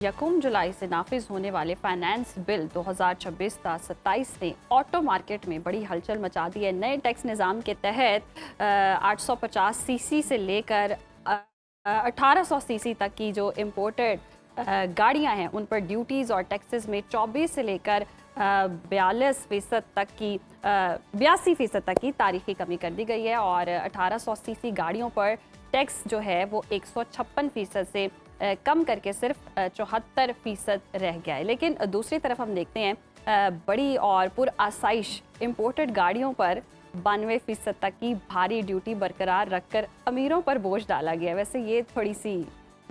यकम जुलाई से नाफिज होने वाले फाइनेंस बिल 2026-27 ने ऑटो मार्केट में बड़ी हलचल मचा दी है। नए टैक्स निज़ाम के तहत 850 सीसी से लेकर 1800 सीसी तक की जो इम्पोर्टेड गाड़ियां हैं उन पर ड्यूटीज़ और टैक्सेस में 24 से लेकर 42% तक की 82% तक की तारीखी कमी कर दी गई है और 1800 सीसी गाड़ियों पर टैक्स जो है वो 156% से कम करके सिर्फ 74% रह गया है। लेकिन दूसरी तरफ हम देखते हैं बड़ी और पुरआसाइश इम्पोर्टेड गाड़ियों पर 92% तक की भारी ड्यूटी बरकरार रखकर अमीरों पर बोझ डाला गया। वैसे ये थोड़ी सी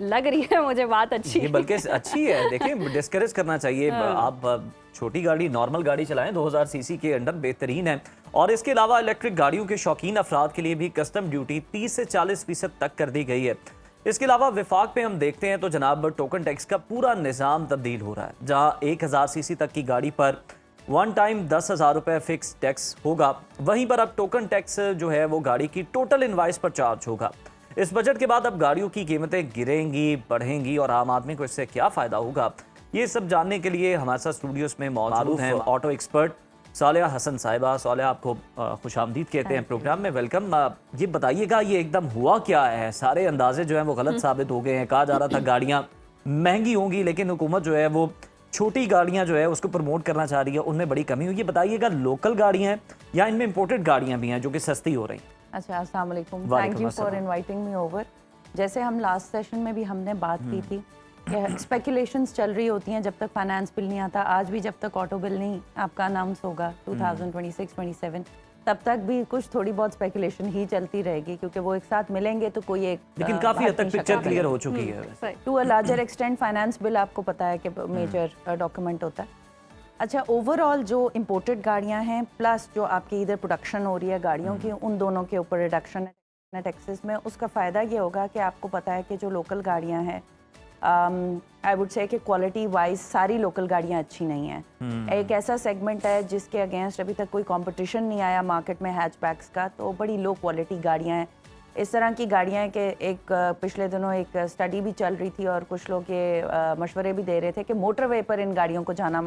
लग रही है मुझे बात अच्छी, ये बल्कि अच्छी है। देखिए, डिस्करेज करना चाहिए। आप छोटी गाड़ी, नॉर्मल गाड़ी चलाएं, 2000 सीसी के अंडर बेहतरीन है। और इसके अलावा इलेक्ट्रिक गाड़ियों के शौकीन अफराद के लिए भी कस्टम ड्यूटी 30 से 40% तक कर दी गई है। इसके अलावा विफाक पे हम देखते हैं तो जनाब टोकन टैक्स का पूरा निज़ाम तब्दील हो रहा है, जहां 1000 सीसी तक की गाड़ी पर वन टाइम 10,000 रुपये फिक्स टैक्स होगा। वहीं पर अब टोकन टैक्स जो है वो गाड़ी की टोटल इनवाइस पर चार्ज होगा। इस बजट के बाद अब गाड़ियों की कीमतें गिरेंगी, बढ़ेंगी और आम आदमी को इससे क्या फ़ायदा होगा, ये सब जानने के लिए हमारे साथ स्टूडियोज में मौजूद हैं ऑटो एक्सपर्ट सालिया हसन साहिबा। सालिया, आपको खुशामदीद कहते हैं प्रोग्राम में, वेलकम। ये बताइएगा, ये एकदम हुआ क्या है? सारे अंदाजे जो हैं वो गलत साबित हो गए हैं। कहा जा रहा था गाड़ियाँ महंगी होंगी, लेकिन हुकूमत जो है वो छोटी गाड़ियाँ जो है उसको प्रमोट करना चाह रही है, उनमें बड़ी कमी हुई। ये बताइएगा, लोकल गाड़ियाँ हैं या इनमें इम्पोर्टेड गाड़ियाँ भी हैं जो कि सस्ती हो रही? अच्छा, अस्सलाम वालेकुम, thank you for inviting me over. जैसे हम लास्ट सेशन में भी हमने बात की थी, स्पेकुलेशंस चल रही होती हैं जब तक फाइनेंस बिल नहीं आता। आज भी जब तक ऑटो बिल नहीं आपका अनाउंस होगा 2026-27, तब तक भी कुछ थोड़ी बहुत स्पेकुलेशन ही चलती रहेगी, क्योंकि वो एक साथ मिलेंगे तो कोई एक, लेकिन काफी हद तक पिक्चर क्लियर हो चुकी है। To a larger extent finance bill आपको पता है कि मेजर डॉक्यूमेंट होता है। अच्छा, ओवरऑल जो इम्पोर्टेड गाड़ियां हैं प्लस जो आपकी इधर प्रोडक्शन हो रही है गाड़ियों की, उन दोनों के ऊपर रिडक्शन है टैक्सेस में। उसका फ़ायदा ये होगा कि आपको पता है कि जो लोकल गाड़ियां हैं, आई वुड से कि क्वालिटी वाइज सारी लोकल गाड़ियां अच्छी नहीं हैं। एक ऐसा सेगमेंट है जिसके अगेंस्ट अभी तक कोई कंपटीशन नहीं आया मार्केट में हैचबैक्स का, तो बड़ी लो क्वालिटी गाड़ियां हैं। इस तरह की गाड़ियां हैं कि एक पिछले दिनों एक स्टडी भी चल रही थी और कुछ लोग ये मशवरे भी दे रहे थे कि मोटरवे पर इन गाड़ियों को जाना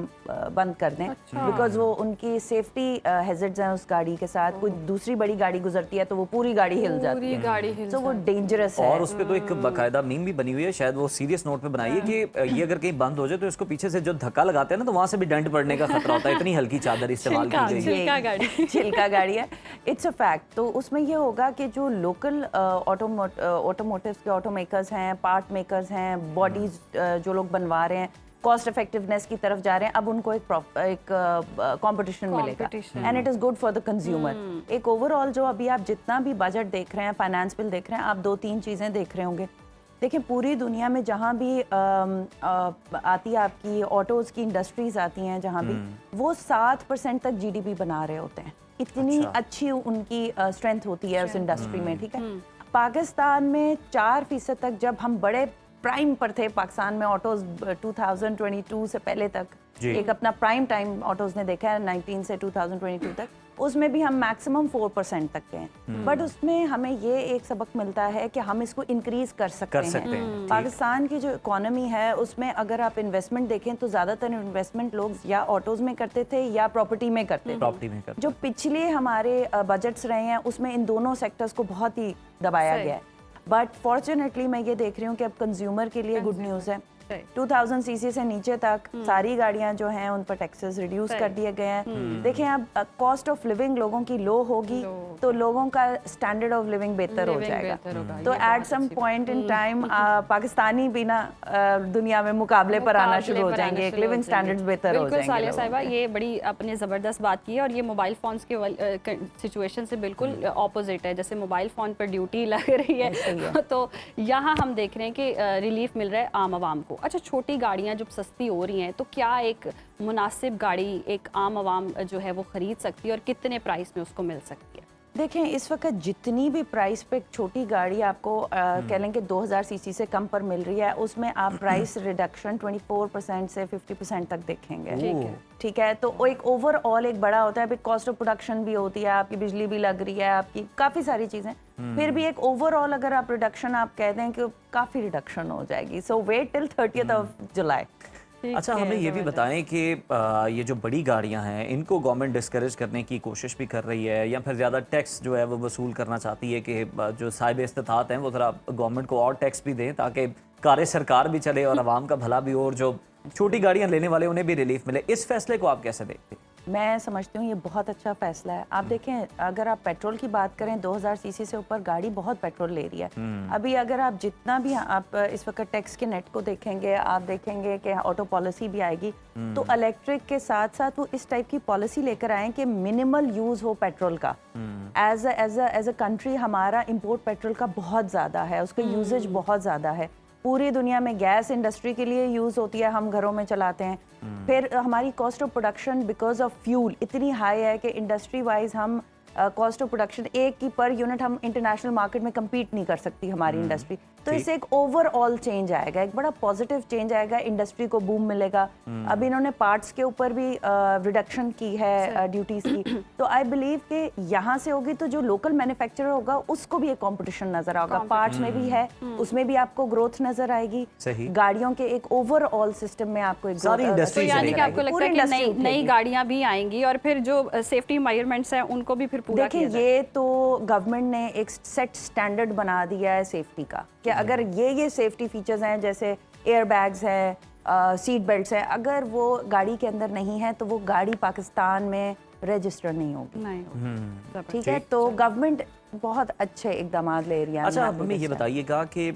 बंद कर दें, बिकॉज वो उनकी सेफ्टी हैजर्ड्स हैं उस गाड़ी के साथ। कोई दूसरी बड़ी गाड़ी गुजरती है तो वो पूरी गाड़ी हिल जाती है, तो वो डेंजरस है। और उस पर तो एक बाकायदा मीम भी बनी हुई है, शायद वो सीरियस नोट पे बनाई है कि ये अगर कहीं बंद हो जाए तो इसको पीछे से जो धक्का लगाते हैं ना, तो वहां से भी डेंट पड़ने का खतरा होता है। इतनी हल्की चादर इस्तेमाल की गई है। छिलका गाड़ी है, इट्स अ फैक्ट। तो उसमें ये होगा कि जो लोकल ऑटोमोटिव्स के ऑटो मेकर्स हैं, पार्ट मेकर्स हैं, बॉडीज जो लोग बनवा रहे हैं, कॉस्ट इफेक्टिवनेस की तरफ जा रहे हैं, अब उनको एक कंपटीशन मिलेगा and it is good for the consumer. एक ओवरऑल जो अभी आप जितना भी बजट देख रहे हैं, फाइनेंस बिल देख रहे हैं, आप 2-3 चीज़ें देख रहे होंगे। देखिए, पूरी दुनिया में जहाँ भी आती है आपकी ऑटोज़ की इंडस्ट्रीज आती हैं, जहाँ भी वो 7% तक GDP बना रहे होते हैं। इतनी अच्छी उनकी स्ट्रेंथ होती है उस इंडस्ट्री में, ठीक है। पाकिस्तान में 4% तक, जब हम बड़े प्राइम पर थे पाकिस्तान में ऑटोज 2022 से पहले तक, एक अपना प्राइम टाइम ऑटोज ने देखा है 19 से 2022 तक, उसमें भी हम मैक्सिमम 4% तक के हैं। बट उसमें हमें ये एक सबक मिलता है कि हम इसको इंक्रीज कर सकते हैं। पाकिस्तान की जो इकोनॉमी है उसमें अगर आप इन्वेस्टमेंट देखें तो ज़्यादातर इन्वेस्टमेंट लोग या ऑटोज में करते थे या प्रॉपर्टी में करते थे। जो पिछले हमारे बजट्स रहे हैं उसमें इन दोनों सेक्टर्स को बहुत ही दबाया गया है। बट फॉर्चुनेटली मैं ये देख रही हूँ कि अब कंज्यूमर के लिए गुड न्यूज़ है। 2000 सीसी से नीचे तक सारी गाड़ियां जो हैं उन पर टैक्सेस रिड्यूस कर दिए गए हैं। देखें, अब कॉस्ट ऑफ लिविंग लोगों की लो होगी तो लोगों का स्टैंडर्ड ऑफ लिविंग बेहतर हो जाएगा। तो at some point in time Pakistani भी ना दुनिया में मुकाबले पर आना शुरू हो जाएंगे, लिविंग स्टैंडर्ड्स बेहतर हो जाएंगे। सालिया साहिबा, ये बड़ी अपने ज़बरदस्त बात की है और ये मोबाइल फ़ोन्स के सिचुएशन से बिल्कुल ऑपोजिट है। जैसे मोबाइल फ़ोन पर ड्यूटी लग रही है तो यहाँ हम देख रहे हैं कि रिलीफ मिल रहा है आम आवाम को। अच्छा, छोटी गाड़ियाँ जब सस्ती हो रही हैं तो क्या एक मुनासिब गाड़ी एक आम आवाम जो है वो ख़रीद सकती है और कितने प्राइस में उसको मिल सकती है? देखें, इस वक्त जितनी भी प्राइस पे छोटी गाड़ी आपको कह लें कि 2000 सीसी से कम पर मिल रही है, उसमें आप प्राइस रिडक्शन 24% से 50% तक देखेंगे। ठीक है, तो एक ओवरऑल एक बड़ा होता है, कॉस्ट ऑफ प्रोडक्शन भी होती है, आपकी बिजली भी लग रही है, आपकी काफ़ी सारी चीज़ें, फिर भी एक ओवरऑल अगर आप रिडक्शन आप कह दें कि काफ़ी रिडक्शन हो जाएगी, so wait till 30th of July. अच्छा, हमें ये भी बताएं कि ये जो बड़ी गाड़ियां हैं इनको गवर्नमेंट डिस्करेज करने की कोशिश भी कर रही है या फिर ज़्यादा टैक्स जो है वो वसूल करना चाहती है कि जो साहिब इस्तात हैं वो ज़रा गवर्नमेंट को और टैक्स भी दें ताकि कार्य सरकार भी चले और आवाम का भला भी हो और जो छोटी गाड़ियां लेने वाले उन्हें भी रिलीफ मिले। इस फैसले को आप कैसे देखते हैं? मैं समझती हूँ ये बहुत अच्छा फैसला है। आप देखें, अगर आप पेट्रोल की बात करें, 2000 सीसी से ऊपर गाड़ी बहुत पेट्रोल ले रही है। अभी अगर आप जितना भी आप इस वक्त टैक्स के नेट को देखेंगे, आप देखेंगे कि ऑटो पॉलिसी भी आएगी, तो इलेक्ट्रिक के साथ साथ वो इस टाइप की पॉलिसी लेकर आए कि मिनिमल यूज हो पेट्रोल का। एज अ कंट्री हमारा इंपोर्ट पेट्रोल का बहुत ज़्यादा है, उसका यूजेज बहुत ज़्यादा है। पूरी दुनिया में गैस इंडस्ट्री के लिए यूज़ होती है, हम घरों में चलाते हैं। फिर हमारी cost of production because of fuel इतनी हाई है कि इंडस्ट्री वाइज हम कॉस्ट ऑफ प्रोडक्शन एक की पर यूनिट हम इंटरनेशनल मार्केट में कम्पीट नहीं कर सकती हमारी इंडस्ट्री। तो इससे एक ओवरऑल चेंज आएगा, एक बड़ा पॉजिटिव चेंज आएगा, इंडस्ट्री को बूम मिलेगा। अब इन्होंने पार्ट्स के ऊपर भी रिडक्शन की है ड्यूटीज की, तो आई बिलीव कि यहाँ से होगी तो जो लोकल मैन्युफैक्चरर होगा उसको भी एक कंपटीशन नजर आएगा। पार्ट्स में भी है, उसमें भी आपको ग्रोथ नजर आएगी। गाड़ियों के एक ओवरऑल सिस्टम में आपको एक सारी इंडस्ट्री, यानी कि आपको लगता है कि नई गाड़ियां भी आएंगी और फिर जो सेफ्टी मेजरमेंट्स हैं उनको भी फिर पूरा देखिए, ये तो गवर्नमेंट ने एक सेट स्टैंडर्ड बना दिया है सेफ्टी का कि अगर ये सेफ्टी फीचर्स हैं जैसे एयर बैग्स हैं, सीट बेल्ट्स हैं, अगर वो गाड़ी के अंदर नहीं है तो वो गाड़ी पाकिस्तान में रजिस्टर नहीं होगी। ठीक है, तो गवर्नमेंट बहुत अच्छे इकदाम ले रही है। अच्छा, आप हमें ये बताइएगा कि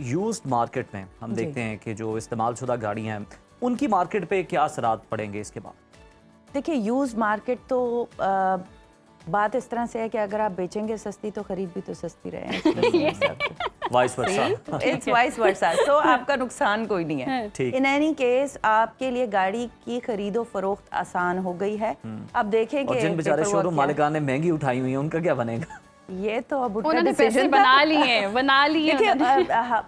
यूज्ड मार्केट में हम देखते हैं कि जो इस्तेमाल शुदा गाड़ियाँ हैं उनकी मार्केट पे क्या असरात पड़ेंगे इसके बाद? देखिए, यूज्ड मार्केट तो बात इस तरह से है कि अगर आप बेचेंगे सस्ती तो खरीद भी तो सस्ती रहे। Vice versa. It's vice versa, तो आपका नुकसान कोई नहीं है। इन एनी केस आपके लिए गाड़ी की खरीदो फरोख्त आसान हो गई है। अब देखें कि जिन बेचारे शोरूम मालिकान ने महंगी उठाई हुई है उनका क्या बनेगा? ये तो अब उन्होंने पैसे बना लिए। देखिए,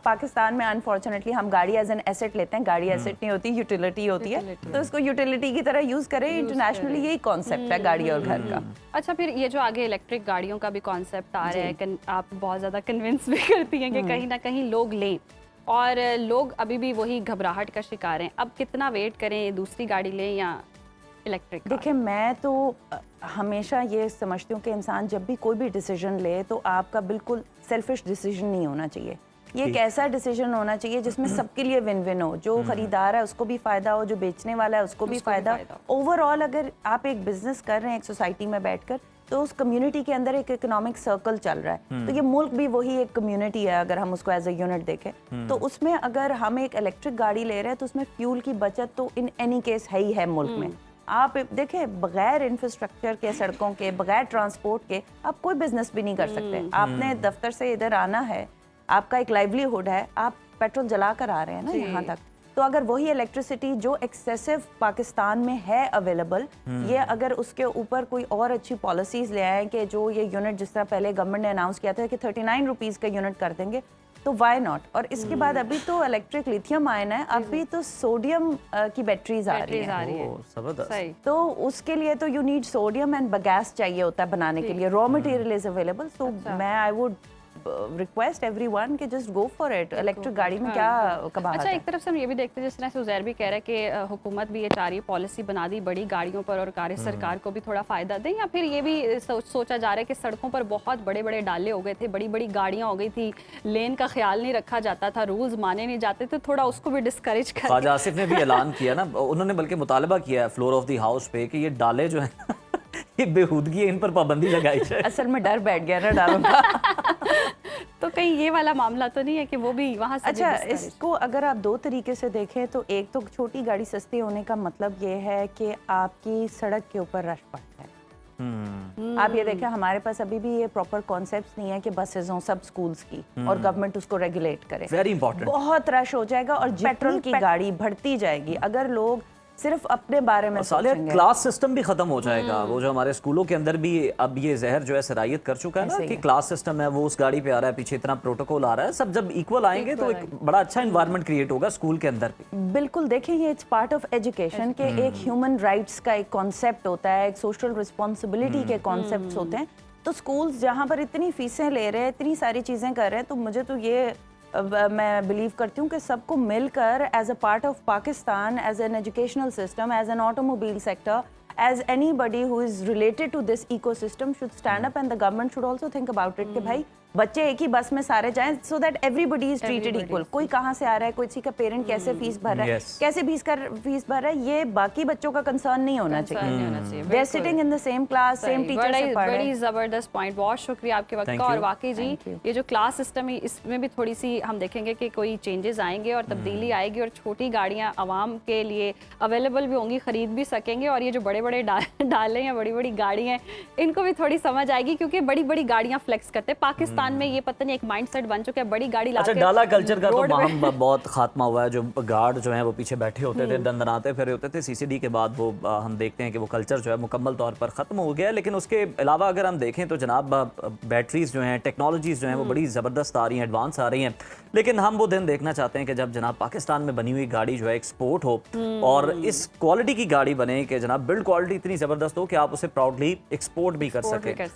पाकिस्तान में अनफॉर्चुनेटली हम गाड़ी एज एन एसेट लेते हैं, गाड़ी एसेट नहीं होती, यूटिलिटी होती है, तो इसको यूटिलिटी की तरह यूज करें। इंटरनेशनली यही कॉन्सेप्ट है गाड़ी और घर का। अच्छा, फिर ये जो आगे इलेक्ट्रिक गाड़ियों का भी कॉन्सेप्ट आ रहा है, आप बहुत ज्यादा कन्विंस भी करती हैं कि कहीं ना कहीं लोग लें, और लोग अभी भी वही घबराहट का शिकार हैं। अब कितना वेट करें, दूसरी गाड़ी लें या इलेक्ट्रिक? देखिए, मैं तो हमेशा ये समझती हूँ कि इंसान जब भी कोई भी डिसीजन ले तो आपका बिल्कुल सेल्फिश डिसीजन नहीं होना चाहिए। ये एक ऐसा डिसीजन होना चाहिए जिसमें सबके लिए विन विन हो, जो खरीदार है उसको भी फायदा हो, जो बेचने वाला है उसको भी फायदा। ओवरऑल अगर आप एक बिजनेस कर रहे हैं एक सोसाइटी में बैठकर, तो उस कम्युनिटी के अंदर एक इकोनॉमिक सर्कल चल रहा है। तो ये मुल्क भी वही एक कम्युनिटी है अगर हम उसको एज अ यूनिट देखें। तो उसमें अगर हम एक इलेक्ट्रिक गाड़ी ले रहे हैं तो उसमें फ्यूल की बचत तो इन एनी केस है ही है मुल्क में। आप देखें, बगैर इंफ्रास्ट्रक्चर के, सड़कों के, बगैर ट्रांसपोर्ट के आप कोई बिजनेस भी नहीं कर सकते। आपने दफ्तर से इधर आना है, आपका एक लाइवलीहुड है, आप पेट्रोल जला कर आ रहे हैं ना यहाँ तक। तो अगर वही इलेक्ट्रिसिटी जो एक्सेसिव पाकिस्तान में है अवेलेबल, ये अगर उसके ऊपर कोई और अच्छी पॉलिसीज ले आए कि जो ये यूनिट, जिस तरह पहले गवर्नमेंट ने अनाउंस किया था कि 39 रुपीज़ का यूनिट कर देंगे, तो वाई नॉट। और इसके बाद अभी तो इलेक्ट्रिक लिथियम आयन है, अभी तो सोडियम की बैटरीज आ रही है। तो उसके लिए तो यू नीड सोडियम एंड बगैस चाहिए होता है बनाने के लिए, रॉ मटेरियल इज अवेलेबल। सो मैं आई वुड रिक्वेस्ट एवरीवन कि just go for it. Electric गाड़ी में क्या कबाहत है। अच्छा, एक तरफ से हम ये भी देखते हैं, जिस तरह से उजैर भी कह रहा है कि हुकूमत भी ये चाह रही है, पॉलिसी बना दी बड़ी गाड़ियों पर और कार्य सरकार को भी थोड़ा फायदा दें, या फिर ये भी सोचा जा रहा है कि सड़कों पर बहुत बड़े बड़े डाले हो गए थे, बड़ी बड़ी गाड़ियां हो गई थी, लेन का ख्याल नहीं रखा जाता था, रूल्स माने नहीं जाते थे, थोड़ा उसको भी डिस्करेज कर। ख्वाजा आसिफ ने भी ऐलान किया ना, उन्होंने बल्कि मुतालबा किया है फ्लोर ऑफ द हाउस पे कि ये डाले जो है ये बेहूदगी है, इन पर पाबंदी लगाई जाए। असल में डर बैठ गया ना डालों का। तो कहीं ये वाला मामला तो नहीं है कि वो भी वहाँ से? अच्छा, इसको अगर आप दो तरीके से देखें तो एक तो छोटी गाड़ी सस्ती होने का मतलब ये है कि आपकी सड़क के ऊपर रश पड़ता है। आप ये देखें, हमारे पास अभी भी ये प्रॉपर कॉन्सेप्ट्स नहीं है कि बसेज हों सब स्कूल्स की और गवर्नमेंट उसको रेगुलेट करे। Very important. बहुत रश हो जाएगा और पेट्रोल की गाड़ी बढ़ती जाएगी अगर लोग सिर्फ अपने बारे में सोचेंगे। क्लास सिस्टम भी खत्म हो जाएगा। वो जो हमारे स्कूलों के अंदर भी अब ये जहर जो है सरायत कर चुका है ना कि क्लास सिस्टम है, वो उस गाड़ी पे आ रहा है, पीछे इतना प्रोटोकॉल आ रहा है, सब जब इक्वल आएंगे तो एक बड़ा अच्छा एनवायरनमेंट क्रिएट होगा स्कूल के अंदर भी। बिल्कुल, देखिए, ये इट्स पार्ट ऑफ एजुकेशन के एक ह्यूमन राइट्स का एक कॉन्सेप्ट होता है, एक सोशल रिस्पॉन्सिबिलिटी के कॉन्सेप्ट्स होते हैं। तो स्कूल्स जहाँ पर इतनी फीसें ले रहे हैं, इतनी सारी चीज़ें कर रहे हैं, तो मुझे तो ये मैं बिलीव करती हूँ कि सबको मिलकर as a part of Pakistan, as an educational system, as an automobile sector, as anybody who is related to this ecosystem should stand up, and the government should also think about it कि भाई बच्चे एक ही बस में सारे जाएं, so that everybody is treated equal. कोई कहाँ से आ रहा है, कोई किसी का पेरेंट कैसे फीस भर रहा है, Yes. कैसे फीस भर रहा है, ये बाकी बच्चों का कंसर्न नहीं होना चाहिए. They are sitting in the same class, same teacher से पढ़ रहे बड़ी हैं. जबरदस्त पॉइंट, बहुत शुक्रिया आपके वक्त Thank का। और you. वाकई जी Thank you. ये जो क्लास सिस्टम है इसमें भी थोड़ी सी हम देखेंगे कि कोई चेंजेस आएंगे और तब्दीली आएगी और छोटी गाड़ियां आवाम के लिए अवेलेबल भी होंगी, खरीद भी सकेंगे। और ये जो बड़े बड़े डाले हैं, बड़ी बड़ी गाड़ियां हैं, इनको भी थोड़ी समझ आएगी क्योंकि बड़ी बड़ी गाड़ियां फ्लेक्स करते हैं। पाकिस्तान में ये पता नहीं एक माइंडसेट बन चुका है, बड़ी गाड़ी अच्छा, लाके डाला कल्चर का तो रोड पे- हम बहुत खात्मा हुआ है। जो गार्ड जो हैं वो पीछे बैठे होते थे, दंदनाते फिर होते थे, सीसीडी के बाद वो हम देखते हैं कि वो कल्चर जो है मुकम्मल तौर पर ख़त्म हो गया है। लेकिन उसके अलावा अगर हम देखें तो जनाब बैटरीज जो हैं, टेक्नोलॉजीज़ जो हैं वो बड़ी ज़बरदस्त आ रही हैं, एडवांस आ रही हैं। लेकिन हम वो दिन देखना चाहते हैं कि जब जनाब पाकिस्तान में बनी हुई गाड़ी जो है एक्सपोर्ट हो और इस क्वालिटी की गाड़ी बने कि जनाब बिल्ड क्वालिटी इतनी ज़बरदस्त हो कि आप उसे प्राउडली एक्सपोर्ट भी कर Export भी सकें। कर